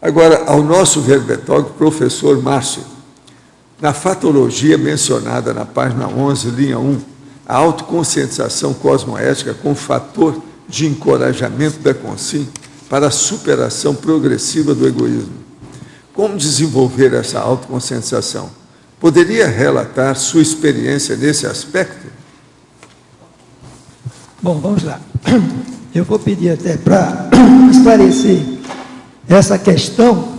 Agora, ao nosso verbetógrafo, professor Márcio, na fatologia mencionada na página 11, linha 1, a autoconscientização cosmoética como fator de encorajamento da consciência para a superação progressiva do egoísmo. Como desenvolver essa autoconscientização? Poderia relatar sua experiência nesse aspecto? Bom, vamos lá. Eu vou pedir até para esclarecer essa questão,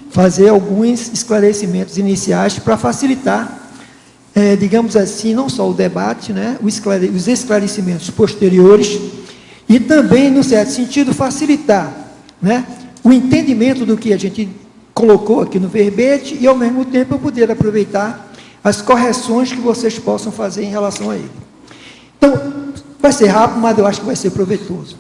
fazer alguns esclarecimentos iniciais para facilitar, digamos assim, não só o debate, né, os esclarecimentos posteriores, e também, no certo sentido, facilitar, né, o entendimento do que a gente colocou aqui no verbete e, ao mesmo tempo, eu poder aproveitar as correções que vocês possam fazer em relação a ele. Então, vai ser rápido, mas eu acho que vai ser proveitoso.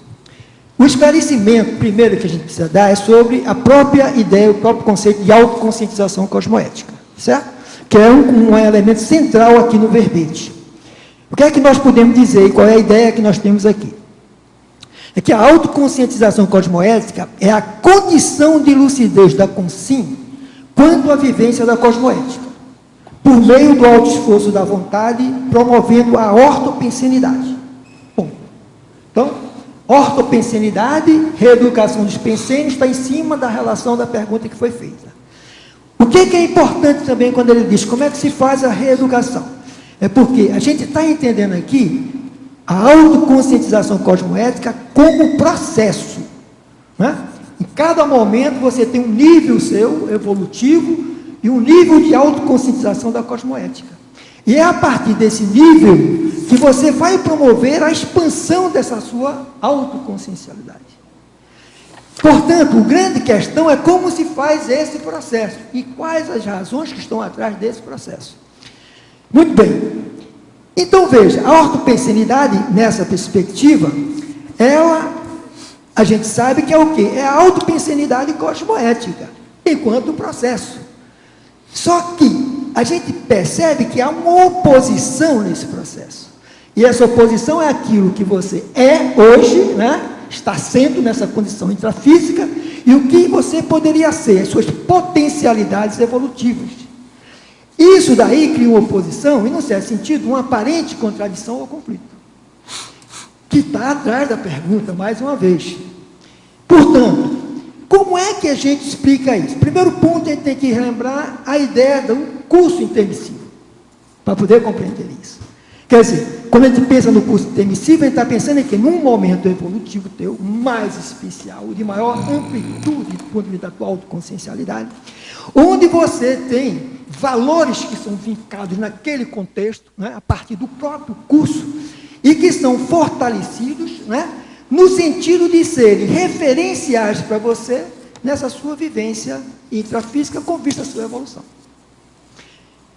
O esclarecimento, primeiro, que a gente precisa dar é sobre a própria ideia, o próprio conceito de autoconscientização cosmoética, certo? Que é um elemento central aqui no verbete. O que é que nós podemos dizer e qual é a ideia que nós temos aqui? É que a autoconscientização cosmoética é a condição de lucidez da consciência quanto à vivência da cosmoética, por meio do alto esforço da vontade, promovendo a ortopensenidade. Bom, então, ortopensenidade, reeducação dos pensênios, está em cima da relação da pergunta que foi feita. O que é importante também quando ele diz como é que se faz a reeducação? É porque a gente está entendendo aqui a autoconscientização cosmoética como processo, né? Em cada momento você tem um nível seu, evolutivo, e um nível de autoconscientização da cosmoética. E é a partir desse nível que você vai promover a expansão dessa sua autoconsciencialidade. Portanto, a grande questão é como se faz esse processo e quais as razões que estão atrás desse processo. Muito bem. Então, veja, a ortopensenidade, nessa perspectiva, a gente sabe que é o quê? É a autopensenidade cosmoética, enquanto processo. Só que a gente percebe que há uma oposição nesse processo. E essa oposição é aquilo que você é hoje, né? Está sendo nessa condição intrafísica, e o que você poderia ser, as suas potencialidades evolutivas. Isso daí cria uma oposição, e, num certo sentido, uma aparente contradição ou conflito, que está atrás da pergunta, mais uma vez. Portanto, como é que a gente explica isso? Primeiro ponto, a gente tem que relembrar a ideia do curso intermissivo, para poder compreender isso. Quer dizer, quando a gente pensa no curso intermissivo, a gente está pensando em que num momento evolutivo teu, mais especial, de maior amplitude do ponto de vista da tua autoconsciencialidade, onde você tem valores que são vincados naquele contexto, né, a partir do próprio curso, e que são fortalecidos, né, no sentido de serem referenciais para você nessa sua vivência intrafísica com vista à sua evolução.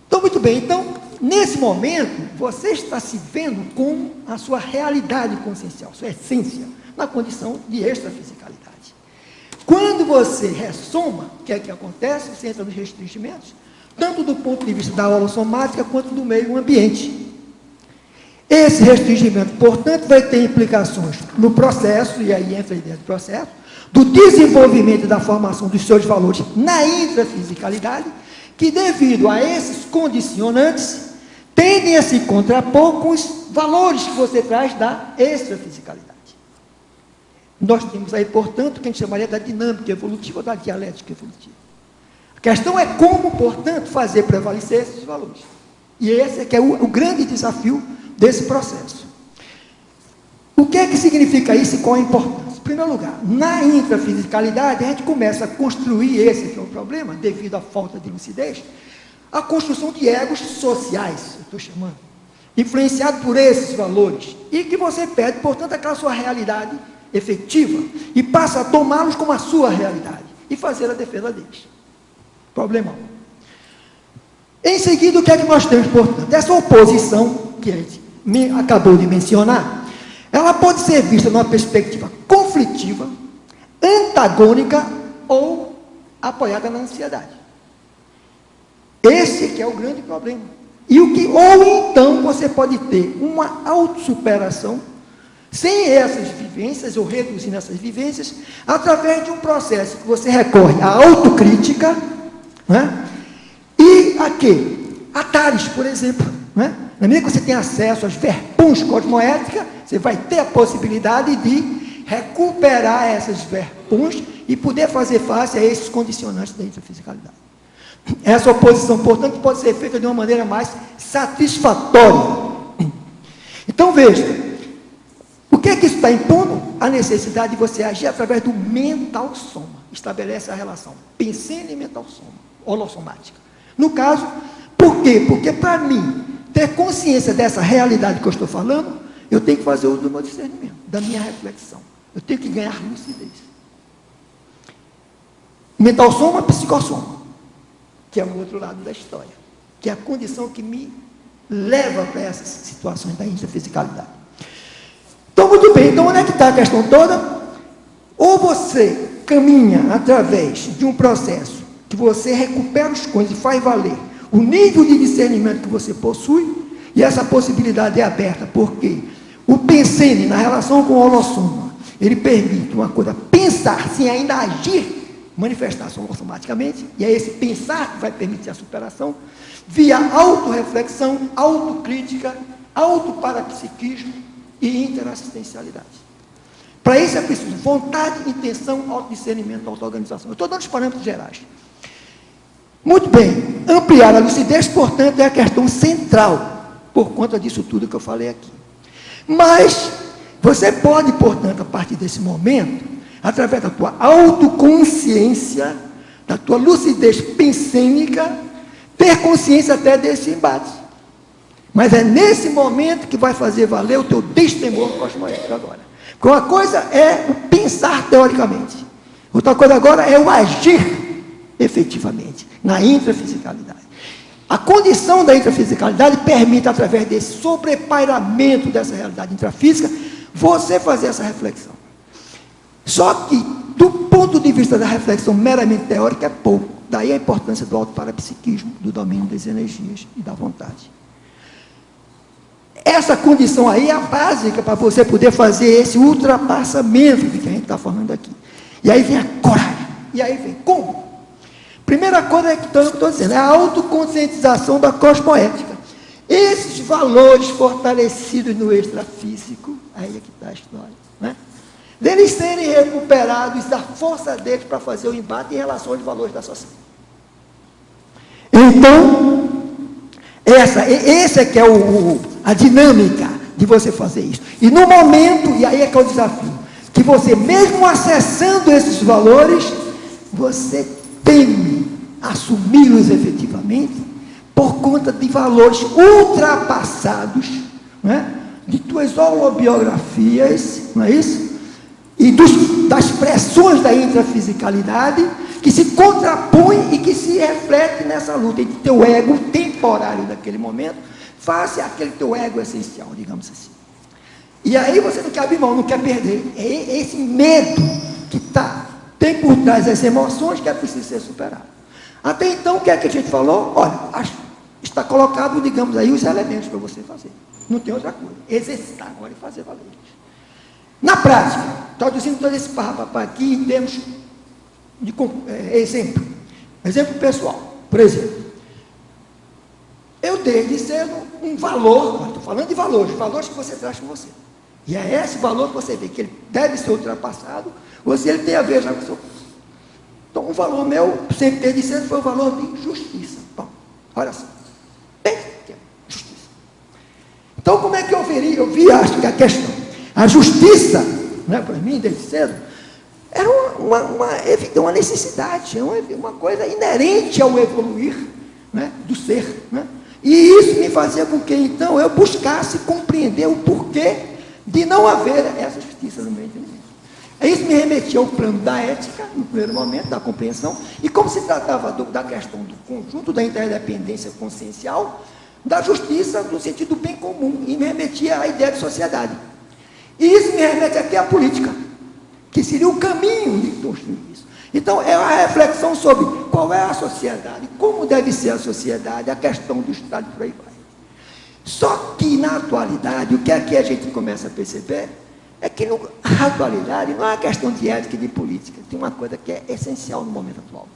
Então, muito bem, então, nesse momento, você está se vendo com a sua realidade consciencial, sua essência, na condição de extrafisicalidade. Quando você ressoma, o que é que acontece? Você entra nos restringimentos, tanto do ponto de vista da holossomática, quanto do meio ambiente. Esse restringimento, portanto, vai ter implicações no processo, e aí entra a ideia do processo, do desenvolvimento e da formação dos seus valores na intrafisicalidade, que, devido a esses condicionantes, tendem a se contrapor com os valores que você traz da extrafisicalidade. Nós temos aí, portanto, o que a gente chamaria da dinâmica evolutiva ou da dialética evolutiva. A questão é como, portanto, fazer prevalecer esses valores. E esse é que é o grande desafio desse processo. O que é que significa isso e qual a importância? Em primeiro lugar, na intrafisicalidade, a gente começa a construir, esse que é o problema, devido à falta de lucidez, a construção de egos sociais, eu estou chamando, influenciado por esses valores, e que você perde, portanto, aquela sua realidade efetiva, e passa a tomá-los como a sua realidade, e fazer a defesa deles. Problemão. Em seguida, o que é que nós temos, portanto? Essa oposição, que a gente acabou de mencionar, ela pode ser vista numa perspectiva conflitiva, antagônica ou apoiada na ansiedade. Esse que é o grande problema. Ou então você pode ter uma autossuperação sem essas vivências, ou reduzindo essas vivências, através de um processo que você recorre à autocrítica, né? E a quê? A Tales, por exemplo, né? Na medida que você tem acesso aos verpões cosmoéticos, você vai ter a possibilidade de recuperar essas verpões e poder fazer face a esses condicionantes da intrafisicalidade. Essa oposição, portanto, pode ser feita de uma maneira mais satisfatória. Então, veja, o que é que isso está impondo? A necessidade de você agir através do mental soma. Estabelece a relação pensene e mental soma, holossomática. No caso, por quê? Porque para mim, ter consciência dessa realidade que eu estou falando, eu tenho que fazer uso do meu discernimento, da minha reflexão. Eu tenho que ganhar lucidez. Mental soma, psicossoma, que é o outro lado da história, que é a condição que me leva para essas situações da intrafisicalidade. Então, muito bem, então onde é que está a questão toda? Ou você caminha através de um processo que você recupera os coisas e faz valer o nível de discernimento que você possui, e essa possibilidade é aberta, porque o pensene, na relação com o holossoma, ele permite uma coisa, pensar sem ainda agir, manifestar-se holossomaticamente, e é esse pensar que vai permitir a superação, via autorreflexão, autocrítica, autoparapsiquismo e interassistencialidade. Para isso é preciso vontade, intenção, autodiscernimento, autoorganização. Eu estou dando os parâmetros gerais. Muito bem, ampliar a lucidez, portanto, é a questão central, por conta disso tudo que eu falei aqui. Mas, você pode, portanto, a partir desse momento, através da tua autoconsciência, da tua lucidez pensênica, ter consciência até desse embate. Mas é nesse momento que vai fazer valer o teu destemor cosmoético agora. Porque uma coisa é o pensar teoricamente, outra coisa agora é o agir efetivamente, na intrafisicalidade. A condição da intrafisicalidade permite, através desse sobrepairamento dessa realidade intrafísica, você fazer essa reflexão. Só que, do ponto de vista da reflexão meramente teórica, é pouco. Daí a importância do autoparapsiquismo, do domínio das energias e da vontade. Essa condição aí é a básica para você poder fazer esse ultrapassamento de que a gente está falando aqui. E aí vem a coragem. E aí vem como? Primeira coisa é que eu estou dizendo, é a autoconscientização da cosmoética. Esses valores fortalecidos no extrafísico, aí é que está a história, né? Deles serem recuperados da força deles para fazer o embate em relação aos valores da sociedade. Então, essa é que é a dinâmica de você fazer isso. E no momento, e aí é que é o desafio, que você, mesmo acessando esses valores, você teme assumi-los efetivamente por conta de valores ultrapassados, né, de tuas holobiografias, não é isso? E das pressões da intrafisicalidade que se contrapõem e que se refletem nessa luta entre teu ego temporário daquele momento face àquele teu ego essencial, digamos assim. E aí você não quer abrir mão, não quer perder. É esse medo que tem por trás das emoções que é preciso ser superado. Até então, o que é que a gente falou? Olha, está colocado, digamos aí, os elementos para você fazer. Não tem outra coisa. Exercitar agora e fazer valer. Na prática, traduzindo todo esse papo aqui em termos de exemplo. Exemplo pessoal. Por exemplo, eu desde cedo um valor, estou falando de valores que você traz com você. E é esse valor que você vê que ele deve ser ultrapassado, ou se ele tem a ver já com o seu curso. Então, um valor meu, sempre desde cedo, foi o valor de justiça. Bom, olha só. Bem, justiça. Então, como é que eu vi, acho que a questão. A justiça, né, para mim, desde cedo, era uma necessidade, uma coisa inerente ao evoluir, né, do ser. Né? E isso me fazia com que, então, eu buscasse compreender o porquê de não haver essa justiça no meu entendimento. Isso me remetia ao plano da ética, no primeiro momento, da compreensão, e como se tratava da questão do conjunto da interdependência consciencial, da justiça no sentido do bem comum, e me remetia à ideia de sociedade. E isso me remete aqui à política, que seria o caminho de construir isso. Então, é uma reflexão sobre qual é a sociedade, como deve ser a sociedade, a questão do Estado e por aí vai. Só que, na atualidade, o que é que a gente começa a perceber? é que na atualidade não é uma questão de ética e de política, tem uma coisa que é essencial no momento atual,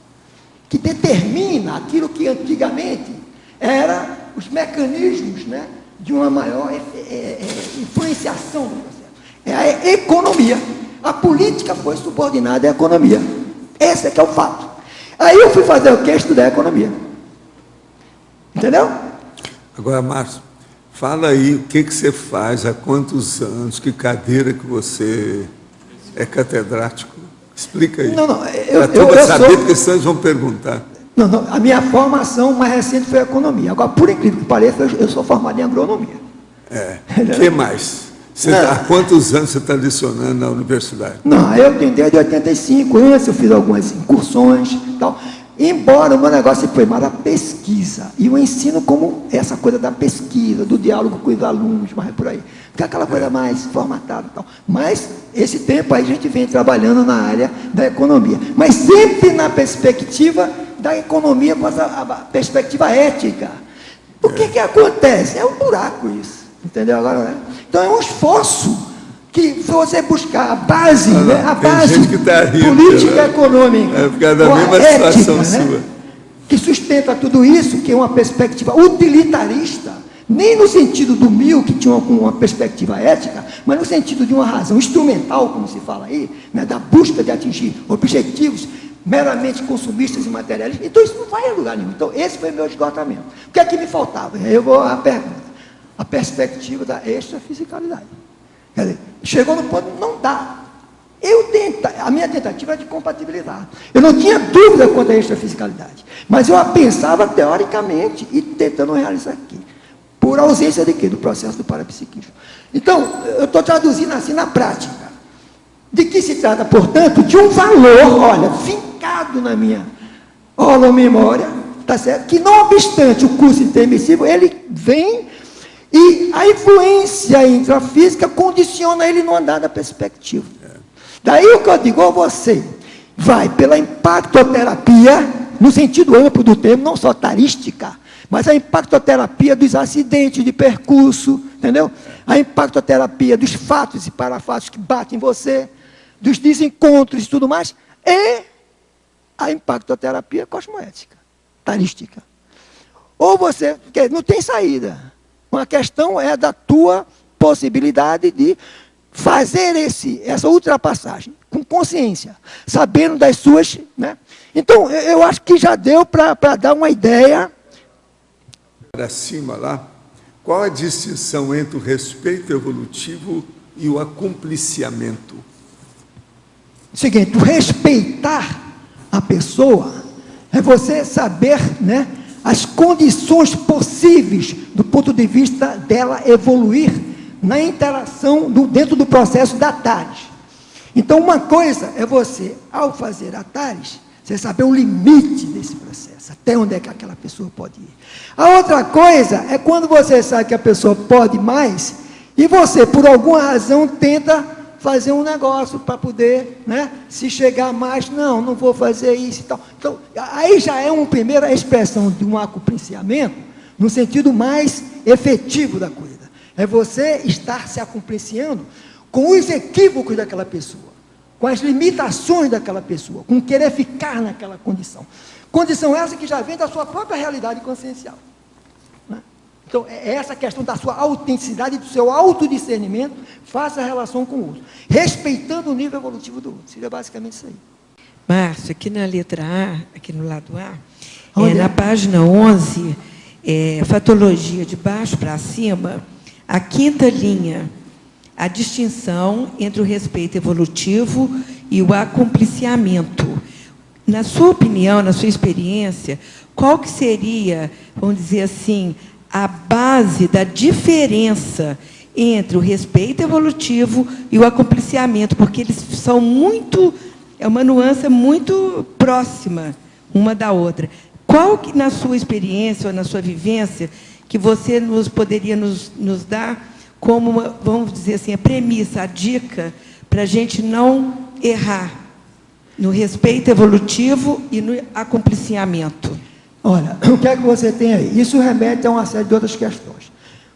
que determina aquilo que antigamente era os mecanismos, né, de uma maior influenciação do processo. É a economia. A política foi subordinada à economia. Esse é que é o fato. Aí eu fui fazer o quê? Estudar economia. Entendeu? Agora, Márcio, fala aí o que você faz, há quantos anos, que cadeira que você é catedrático. Explica aí. Não, Para saber, porque vocês vão perguntar. Não, a minha formação mais recente foi economia. Agora, por incrível que pareça, eu sou formado em agronomia. O que mais? Há quantos anos você está lecionando na universidade? Não, eu tenho desde 85, antes eu fiz algumas incursões e tal. Embora o meu negócio foi mais a pesquisa. E o ensino como essa coisa da pesquisa, do diálogo com os alunos, mais por aí. Porque é aquela coisa mais formatada e tal. Mas, esse tempo aí a gente vem trabalhando na área da economia. Mas sempre na perspectiva da economia com a perspectiva ética. O que acontece? É um buraco isso. Entendeu agora, né? Então é um esforço que você buscar a base, né? A base política econômica, é por causa da mesma situação sua, né? Que sustenta tudo isso, que é uma perspectiva utilitarista, nem no sentido do Mill, que tinha uma perspectiva ética, mas no sentido de uma razão instrumental, como se fala aí, né? Da busca de atingir objetivos meramente consumistas e materialistas. Então isso não vai a lugar nenhum. Então esse foi o meu esgotamento. O que é que me faltava? Eu vou à pergunta. A perspectiva da extrafisicalidade. Quer dizer, chegou no ponto, não dá. A minha tentativa era de compatibilizar. Eu não tinha dúvida quanto à extrafisicalidade, mas eu a pensava teoricamente e tentando realizar aqui. Por ausência de quê? Do processo do parapsiquismo. Então, eu estou traduzindo assim na prática. De que se trata, portanto, de um valor, olha, vincado na minha memória, tá certo? Que não obstante o curso intermissível, ele vem. E a influência intrafísica condiciona ele no andar da perspectiva. Daí o que eu digo a você, vai pela impactoterapia, no sentido amplo do termo, não só tarística, mas a impactoterapia dos acidentes de percurso, entendeu? A impactoterapia dos fatos e parafatos que batem em você, dos desencontros e tudo mais, e a impactoterapia cosmoética, tarística. Ou você, porque não tem saída. Uma questão é da tua possibilidade de fazer essa ultrapassagem com consciência, sabendo das suas, né? Então, eu acho que já deu para dar uma ideia. Para cima lá, qual a distinção entre o respeito evolutivo e o acompliciamento? Seguinte, o respeitar a pessoa é você saber, né, as condições possíveis do ponto de vista dela evoluir na interação dentro do processo da TARES. Então, uma coisa é você, ao fazer a TARES, você saber o limite desse processo, até onde é que aquela pessoa pode ir. A outra coisa é quando você sabe que a pessoa pode mais, e você, por alguma razão, tenta fazer um negócio para poder, né, se chegar mais, não vou fazer isso e tal. Então, aí já é uma primeira expressão de um acompliciamento, no sentido mais efetivo da coisa. É você estar se acompliciando com os equívocos daquela pessoa, com as limitações daquela pessoa, com querer ficar naquela condição. Condição essa que já vem da sua própria realidade consciencial. Então, é essa questão da sua autenticidade, do seu autodiscernimento, faça a relação com o outro, respeitando o nível evolutivo do outro. Seria basicamente isso aí. Márcio, aqui na letra A, aqui no lado A, na página 11, fatologia de baixo para cima, a quinta linha, a distinção entre o respeito evolutivo e o acompliciamento. Na sua opinião, na sua experiência, qual que seria, vamos dizer assim, a base da diferença entre o respeito evolutivo e o acompliciamento, porque eles são muito, é uma nuance muito próxima uma da outra. Qual que, na sua experiência ou na sua vivência, que você poderia nos dar como, uma, vamos dizer assim, a premissa, a dica, para a gente não errar no respeito evolutivo e no acompliciamento? Olha, o que é que você tem aí? Isso remete a uma série de outras questões.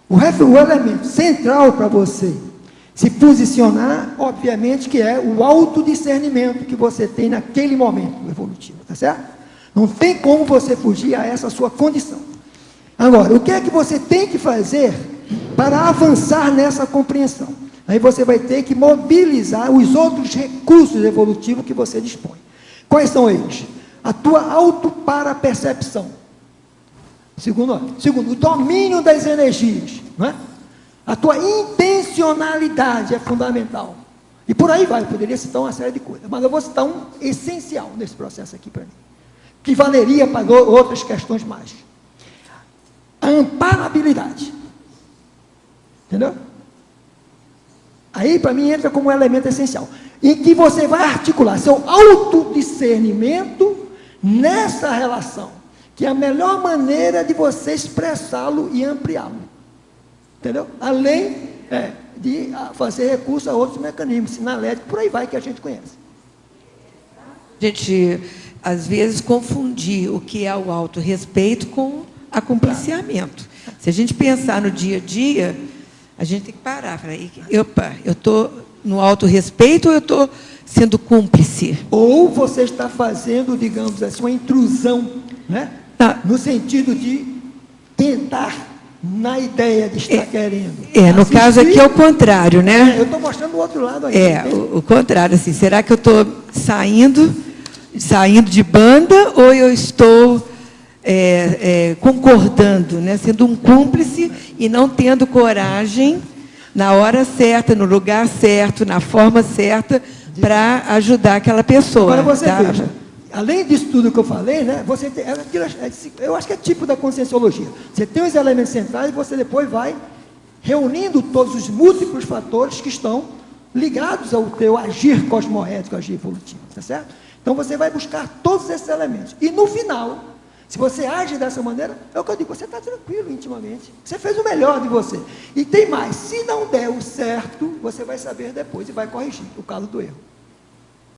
O elemento central para você se posicionar, obviamente, que é o autodiscernimento que você tem naquele momento evolutivo, tá certo? Não tem como você fugir a essa sua condição. Agora, o que é que você tem que fazer para avançar nessa compreensão? Aí você vai ter que mobilizar os outros recursos evolutivos que você dispõe. Quais são eles? A tua autoparapercepção. Segundo, o domínio das energias, não é? A tua intencionalidade é fundamental. E por aí vai, eu poderia citar uma série de coisas, mas eu vou citar um essencial nesse processo aqui para mim, que valeria para outras questões mais. A amparabilidade. Entendeu? Aí, para mim, entra como um elemento essencial, em que você vai articular seu autodiscernimento nessa relação, que é a melhor maneira de você expressá-lo e ampliá-lo. Entendeu? Além de fazer recurso a outros mecanismos, sinaléticos, por aí vai, que a gente conhece. A gente, às vezes, confundir o que é o autorrespeito com acompliciamento. Se a gente pensar no dia a dia, a gente tem que parar. Falar, opa, eu estou no autorrespeito ou eu estou sendo cúmplice? Ou você está fazendo, digamos assim, uma intrusão, né? No sentido de tentar, na ideia de estar querendo. No caso aqui é o contrário, né? Eu estou mostrando o outro lado aí. O contrário, assim, será que eu estou saindo de banda ou eu estou concordando, né? Sendo um cúmplice e não tendo coragem, na hora certa, no lugar certo, na forma certa, para ajudar aquela pessoa. Agora você veja, além disso tudo que eu falei, né, você tem, eu acho que é tipo da conscienciologia. Você tem os elementos centrais e você depois vai reunindo todos os múltiplos fatores que estão ligados ao teu agir cosmoético, agir evolutivo, tá certo? Então você vai buscar todos esses elementos. E no final, se você age dessa maneira, é o que eu digo, você está tranquilo intimamente. Você fez o melhor de você. E tem mais, se não der o certo, você vai saber depois e vai corrigir o calo do erro.